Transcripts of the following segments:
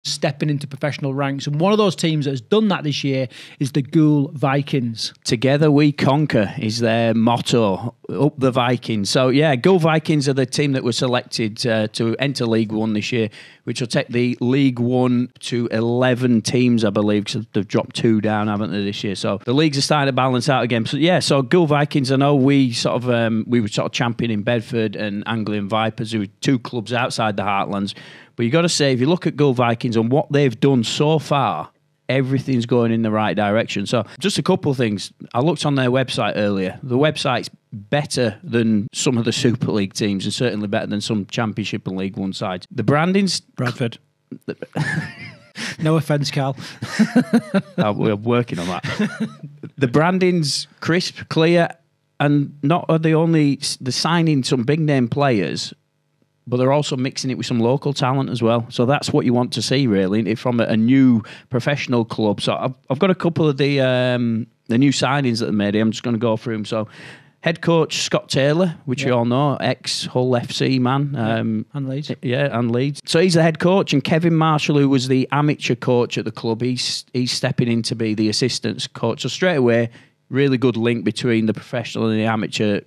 stepping into professional ranks. And one of those teams that has done that this year is the Goole Vikings. Together we conquer is their motto, up the Vikings. So yeah, Goole Vikings are the team that were selected to enter League One this year, which will take the League One to 11 teams, I believe, because they've dropped 2 down, haven't they, this year? So the leagues are starting to balance out again. So yeah, so Goole Vikings, I know we were sort of championing Bedford and Anglian Vipers, who are 2 clubs outside the Heartlands. But you got to say, if you look at Goole Vikings and what they've done so far, everything's going in the right direction. So just a couple of things. I looked on their website earlier. The website's better than some of the Super League teams and certainly better than some Championship and League One sides. The branding's... Bradford. No offence, Karl. We're working on that. The branding's crisp, clear, and not are they only... They're signing some big-name players, but they're also mixing it with some local talent as well. So that's what you want to see, really, from a new professional club. So I've got a couple of the new signings that they made. I'm just going to go through them. So head coach Scott Taylor, which you all know, ex-Hull FC man. And Leeds. Yeah, and Leeds. So he's the head coach, and Kevin Marshall, who was the amateur coach at the club, he's stepping in to be the assistant coach. So straight away, really good link between the professional and the amateur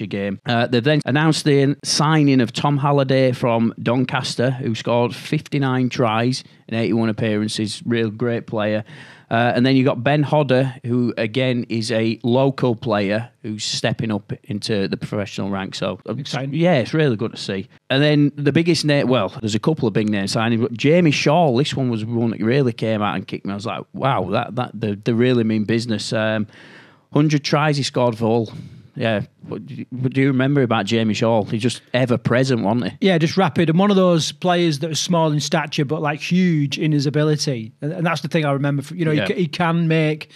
game. They've then announced the signing of Tom Halliday from Doncaster, who scored 59 tries in 81 appearances. Real great player. And then you've got Ben Hodder, who again is a local player who's stepping up into the professional ranks. So exciting. Yeah, it's really good to see. And then the biggest name, well, there's a couple of big name signings, but Jamie Shaul, this one was one that really came out and kicked me. I was like, wow, they really mean business. 100 tries he scored for Hull. Yeah, what do you remember about Jamie Shaul? He's just ever present, wasn't he? Yeah, just rapid, and one of those players that was small in stature but like huge in his ability, and that's the thing I remember. He can make,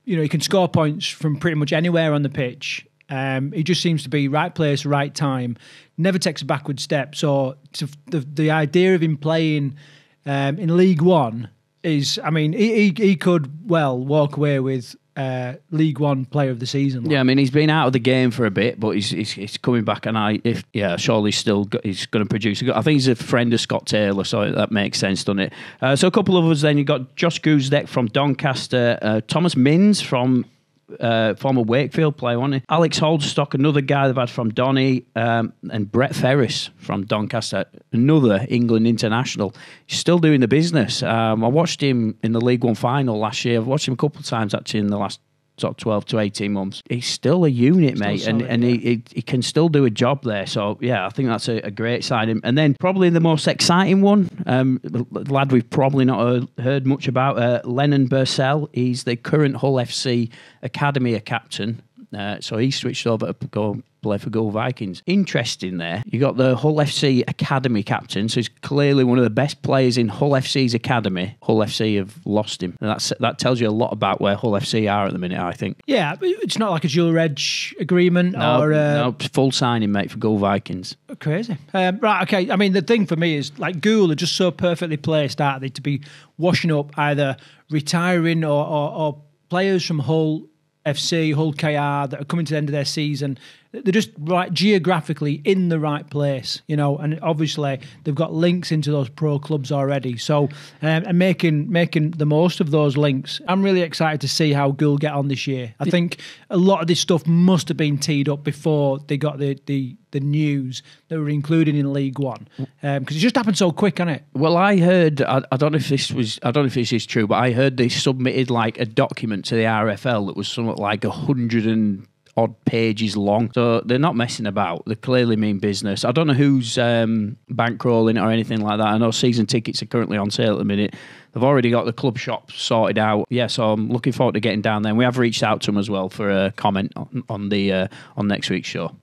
he can score points from pretty much anywhere on the pitch. He just seems to be right place, right time. Never takes a backward step. So the idea of him playing in League One is, I mean, he could well walk away with League One Player of the Season. Yeah, I mean, he's been out of the game for a bit, but he's coming back, and surely he's going to produce. I think he's a friend of Scott Taylor, so that makes sense, doesn't it? So a couple of us then. You've got Josh Guzdeck from Doncaster, Thomas Minns from former Wakefield player, wasn't he? Alex Holdstock, another guy they've had from Donny, and Brett Ferris from Doncaster, another England international. He's still doing the business. I watched him in the League One final last year. I've watched him a couple of times actually in the last sort of 12 to 18 months. He's still a unit, mate, solid, and he can still do a job there. So, yeah, I think that's a great signing. And then probably the most exciting one, the lad we've probably not heard much about, Lennon Bursell. He's the current Hull FC Academy captain. So he switched over to go play for Goole Vikings. Interesting there. You got the Hull FC Academy captain, so he's clearly one of the best players in Hull FC's academy. Hull FC have lost him. And that tells you a lot right where Hull FC are at the minute, I think. Yeah, it's not like a dual reg agreement no, full signing, mate, for Goole Vikings. Crazy. Right, okay. I mean, the thing for me is, like, Goole are just so perfectly placed, aren't they, to be washing up either retiring or players from Hull FC, Hull KR that are coming to the end of their season. They're just right geographically in the right place, and obviously they've got links into those pro clubs already. So, and making the most of those links. I'm really excited to see how Goole get on this year. I think a lot of this stuff must have been teed up before they got the news that were included in League One, because it just happened so quick, hasn't it? Well, I heard, I don't know if this is true, but I heard they submitted like a document to the RFL that was somewhat like 100 and odd pages long. So they're not messing about. They clearly mean business. I don't know who's bankrolling it or anything like that. I know season tickets are currently on sale at the minute. They've already got the club shop sorted out. Yeah, so I'm looking forward to getting down there. And we have reached out to them as well for a comment on next week's show.